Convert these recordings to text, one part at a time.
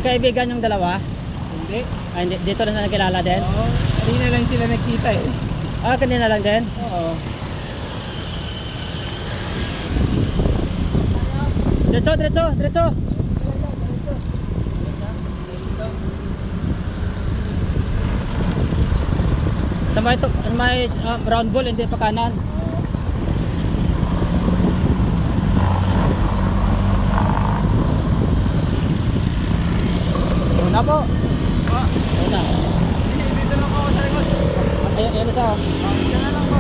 Magkaibigan yung dalawa? Hindi. Ay, dito na nagkilala din? Oo. Kanina lang sila nagkita eh. Ah, kanina lang din? Oo. Diretso, diretso, diretso. Sa may round ball, hindi pa kanan. Una po. Una. Dito lang ako sa likod. Ayan isa. Isa na lang po.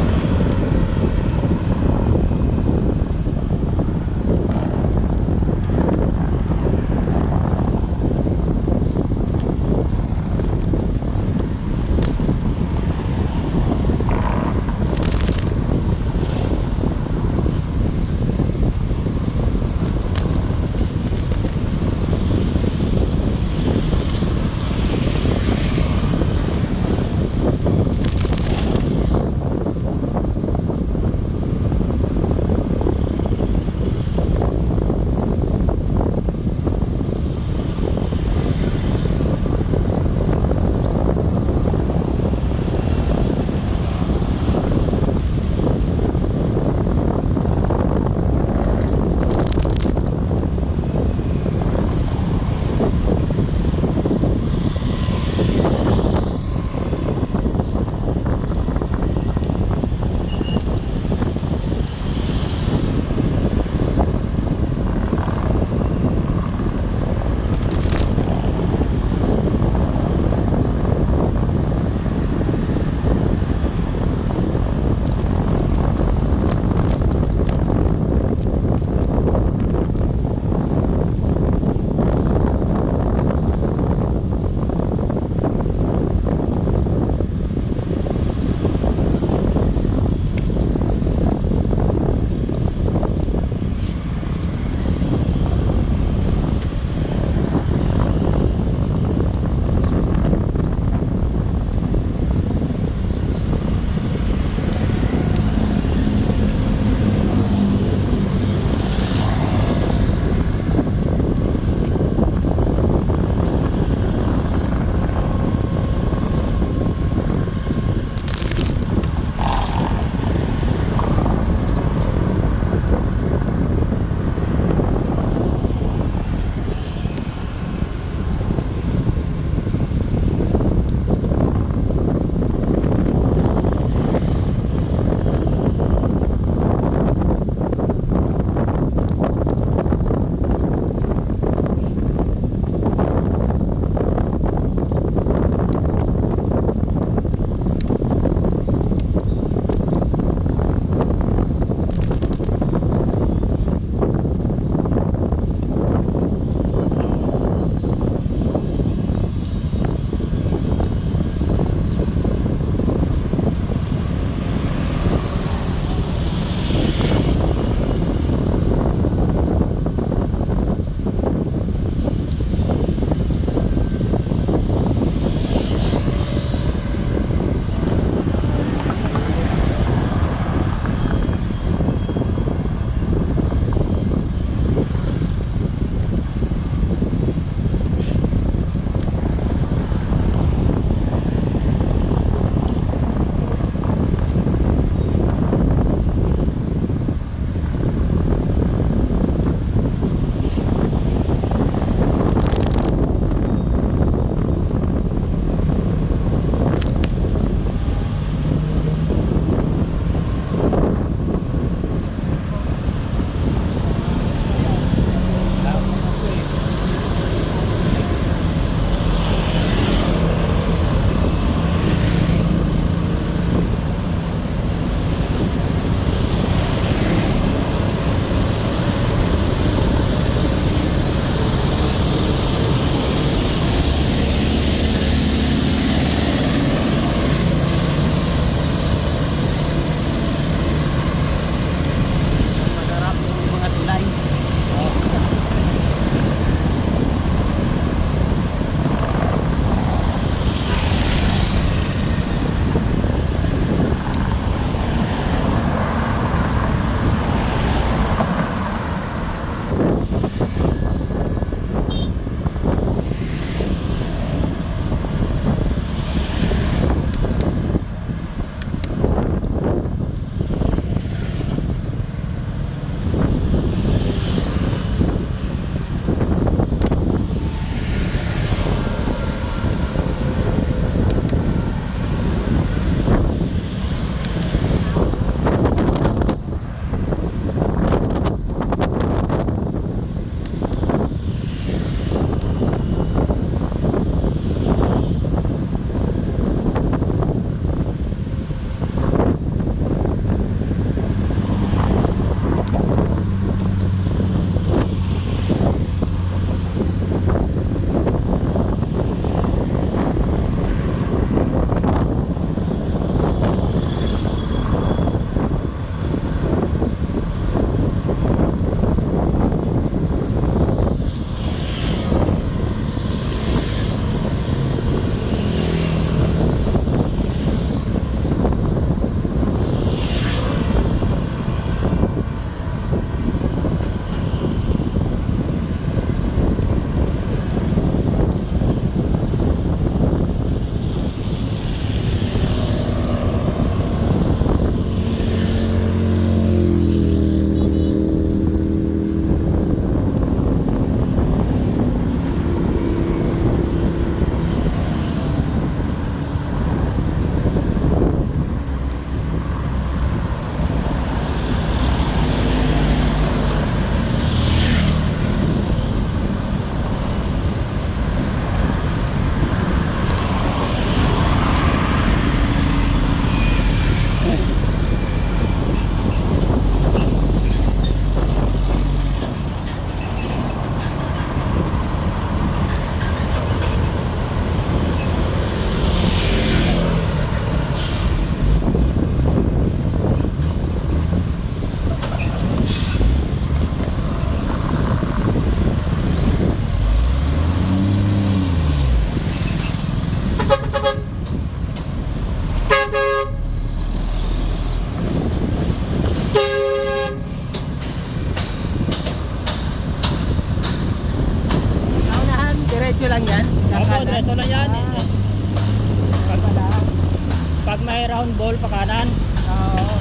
ball, pa kanan. Oo.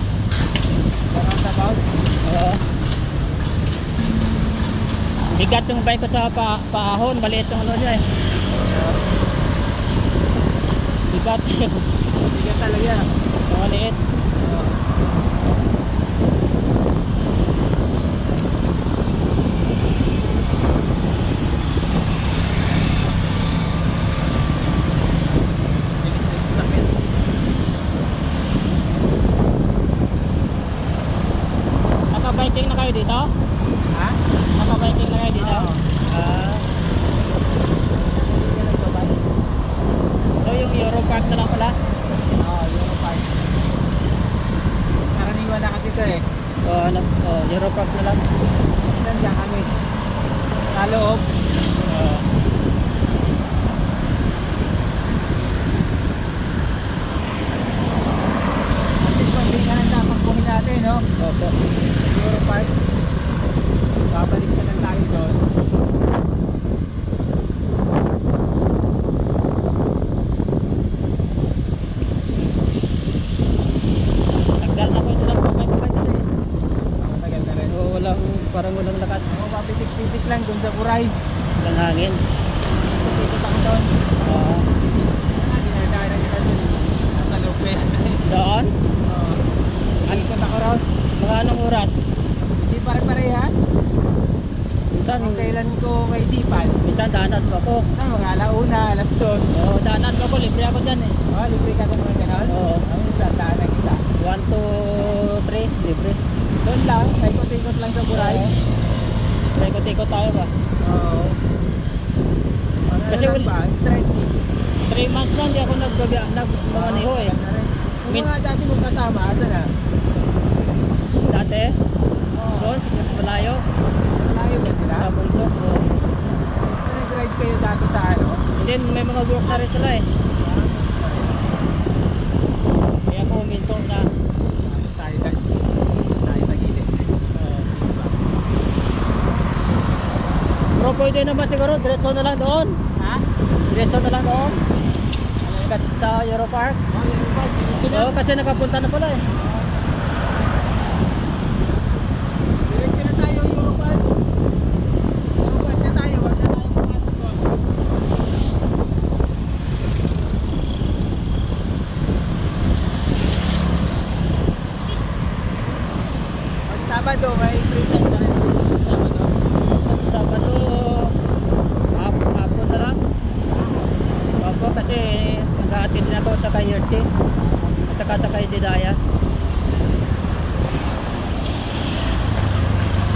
Roundabout. Oo. Bigat yung bike ko sa paahon, maliit yung ano niya eh. Bigat. Bigat talaga. Maliit. Oo. Bilis yung sakit. Naka-biking na kayo dito? Ha? Naka-biking na kayo dito? Oo. Ah, so yung Euro Park na lang pala? Oo, Euro Park. Karaniwan na kasi ito eh. Ano, Euro Park na lang. Nandiyan kami. Sa loob. Oo. At least pag di ka nang napagpuhin natin, no? Opo. Euro Park. Babalik na lang tayo doon. Tagal na ko ito lang kumay-kumay kasi Matagal na rin. parang walang lakas Ako papitik-pitik lang dun sa Buray. ng hangin. Ikot ako doon. Oo. Dinadaanan kita dun. Nasa loob ko yan. Doon? Oo. Ikot ako ron. Mga anong oras? Hindi pare-parehas. Minsan, Kung kailan ko maisipan. minsan daanat mo ako. Sa mga alauna, alas 2. Oo, daanat mo ako. Libre ako dyan eh. Oh, libre ka sa mga ganon? Oo. Minsan daanan kita. 1, 2, 3, libre. Doon lang, paikot-ikot lang sa Buray. Ikot-ikot tayo ba? Oo. Ano Kasi lang ba? Stretching. 3 months na hindi ako nagmamaniho eh. Ganda rin. Yung mga dati mong kasama, asa na? Dati, Oo. doon, sa malayo, Malayo ba sila? sa bundok. Oo. Nag-drive kayo dati sa ano? And then, may mga work na rin sila eh. Kaya ako huminto na. Pasok tayo dyan. Tayo sa gilid. Pero pwede naman siguro, diretso na lang doon. Ha? Diretso na lang doon. Kasi sa Euro Park. Oh, yung bike. Diretso na. Oo, kasi nakapunta na pala eh. Diretso na tayo, Europark. Europark na tayo. Wag na tayo pumasok doon. Pag Sabado, may free time tayo. Sabado. Sabado, hapon na lang. Opo, kasi nag-a-attend din ako sa kay Yertsi. At saka sa kay Didaya.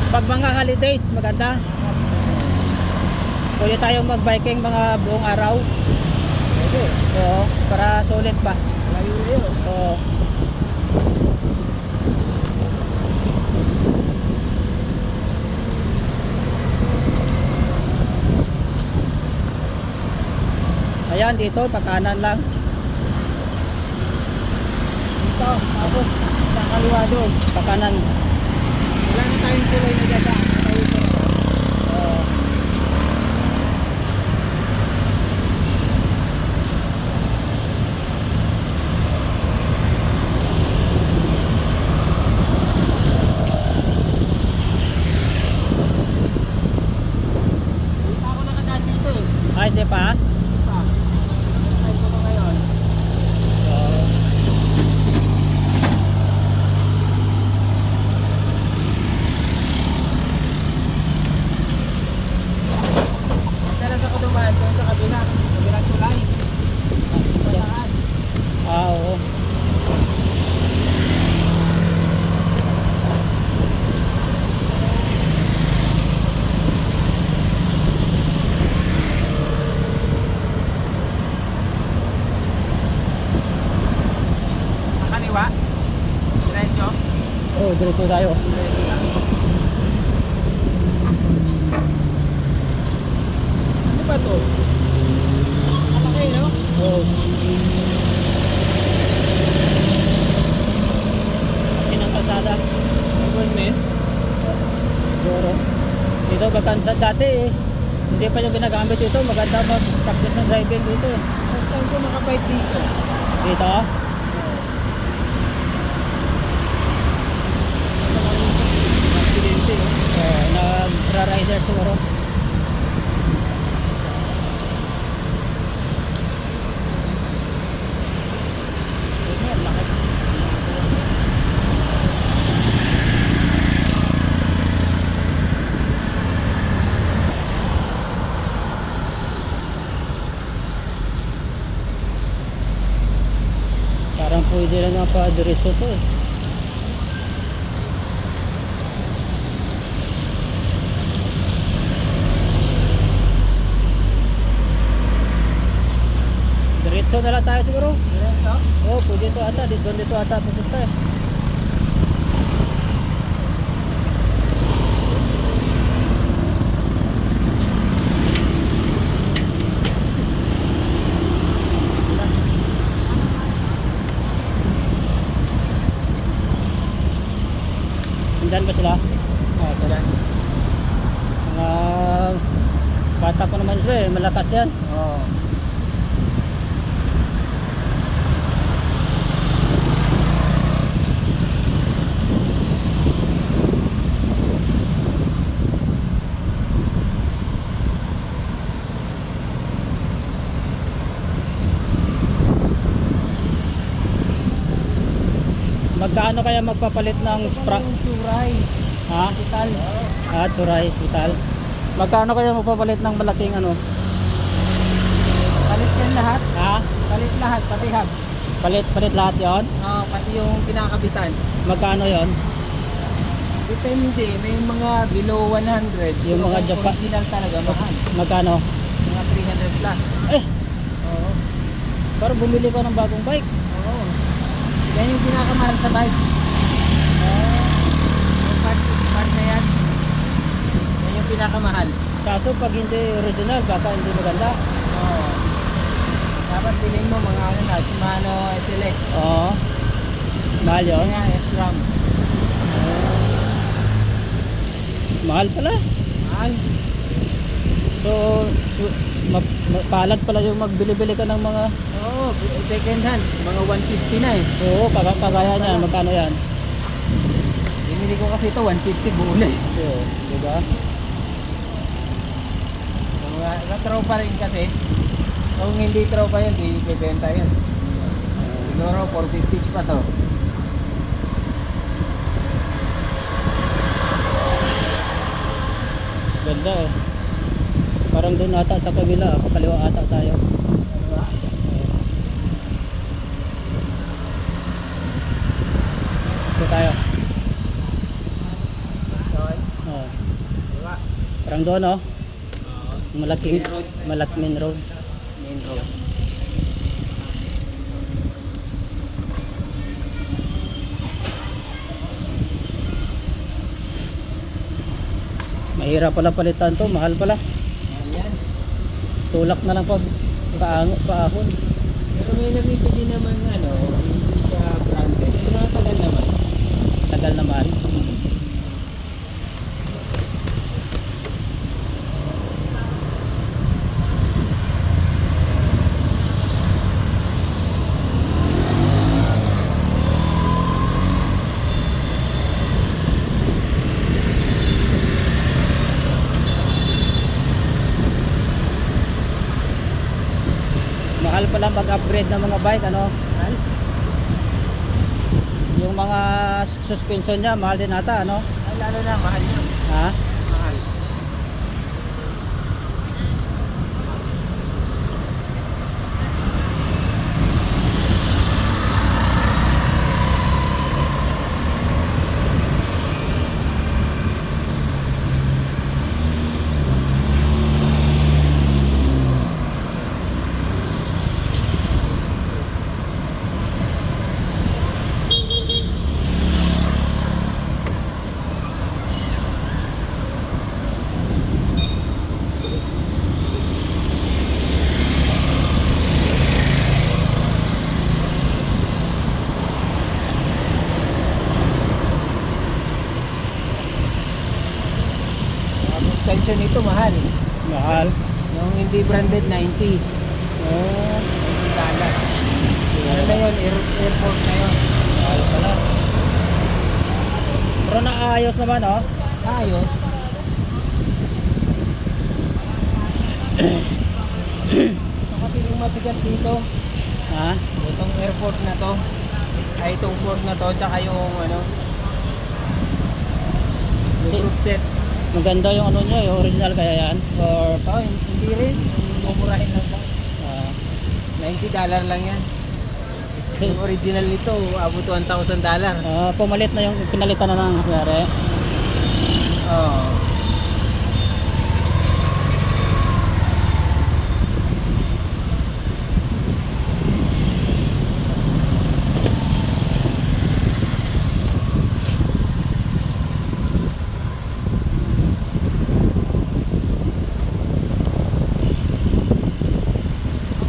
Pag mga holidays, maganda. Pwede tayong mag-biking mga buong araw. Pwede. Oo, para sulit pa. Layo-layo. Oo. Ayan, dito, pagkanan lang. Dito, tapos sa kaliwa doon. Pagkanan. Wala na tayong tuloy na dadaan. Tayo sa Oo. Dito ako nakadaan dito eh. Ay, hindi pa? Pa. Ay, ko ba ngayon? Oo. Dalas ako dumaan doon sa kabila. Kabilang tulay. Pataan. Oo. Ang kaliwa. Diretso. Oo, dito tayo. Ano ba to? Kapakay, no? Oo. Kinang kalsada. Appointment? Siguro. Dito maganda dati eh. Hindi pa yung ginagamit dito. Maganda mag-practice ng driving dito eh. First time ko makabike dito. Dito. Naka-diretso to eh. Diretso na lang tayo siguro. Diretso? Oh, pwede ito ata. Dito ata pupunta eh. Nandyan ba sila? Oo, tala. Mga bata pa naman sila eh. Malakas yan. Oo. Magkano kaya magpapalit ng spra? Yung Turay. Ha? Hospital. Turay Hospital. Magkano kaya magpapalit ng malaking ano? Palit yan lahat. Ha? Palit lahat, pati hubs. Palit lahat yon? Oo, pati yung kinakabitan. Magkano yon? Depende, may mga below 100. Yung mga Yung Japan- original talaga, mahal. Magkano? Mga 300 plus. Eh, Oo. parang bumili ka ng bagong bike. Oo. Yan yung pinakamahal sa bike. Yung part na yan. Yan yung pinakamahal. Kaso pag hindi original, baka hindi maganda. Oo. Dapat bilhin mo mga ano na, Shimano SLX. Oo. Mahal yun. Kaya S-Ram. Mahal pala. Mahal. So, palad pala yung magbili-bili ka ng mga... Oo, second hand. Mga 150 na eh. Oo, kagaya niya. Magkano yan? Binili ko kasi ito, 150 buo na eh. Oo, diba? Mga tropa rin kasi. Kung hindi tropa yun, di ibebenta yun. Siguro 450 pa to. Ganda eh. Parang doon ata sa kabila, kaliwa ata tayo. Diba? Ito tayo. Okay. Oo. Diba? Parang doon oh. Oo. Malaking Main road. Main road. Main road. Mahirap pala palitan to, mahal pala. Ayan. Tulak na lang pag paahon. Pero may nabibili naman ano, hindi siya branded. Pero nakatagal naman. Tagal naman. Mahal pala mag-upgrade ng mga bike ano. Mahal? Yung mga suspension niya mahal din ata ano. Ay, lalo na, mahal yun. Ha? Mahal. Suspension nito mahal. Mahal. Yung hindi branded 90. Oh, $90. Ano na yun? Airport na yun. mahal pala. Pero naayos naman oh. Ayos. Ito kasi yung mabigat dito. Ha? Itong airport na to. Ay itong port na to. Tsaka yung ano. Yung Si- group set. Maganda yung ano niya, yung original kaya yan. Or Oh, hindi rin. Mumurahin lang ba? ah, $90 lang yan. Yung original nito, abot $1,000. Pumalit na yung pinalitan na ng nangyari. Oo.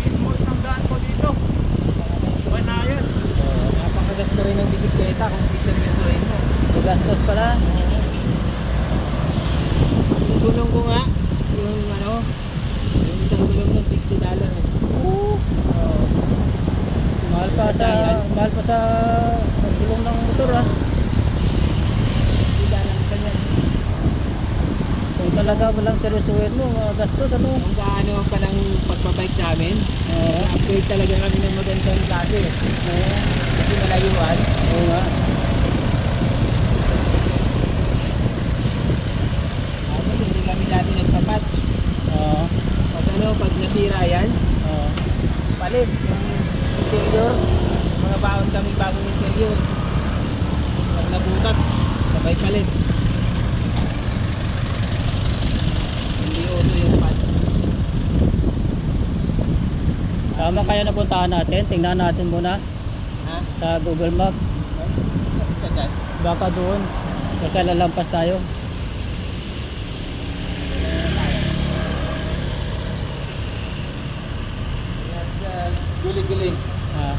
Smooth ng daan ko dito. Banayan. Napakagasto rin ng bisikleta kung siseryosohin mo. Gastos pala. Yung gulong ko nga, yung yung isang gulong ng $60 eh. Mahal pa sa pagulong ng motor ah. $60 kanya. Kung talaga walang seryosuhin mo, gastos ano. Kung gaano pa lang pagbabike namin, upgrade talaga kami ng magandang klase. Kasi malayuan. Oo nga. Tapos hindi kami dati nagpa-patch. Oo. Pag nasira yan, palit yung interior. Mga baon kami bagong interior. Pag nabutas, sabay palit. Hindi uso yung patch. Tama kaya napuntahan natin. Tingnan natin muna Ha? sa Google Map. Sagad. Baka doon. Baka lalampas tayo. Guli-guli. Ah.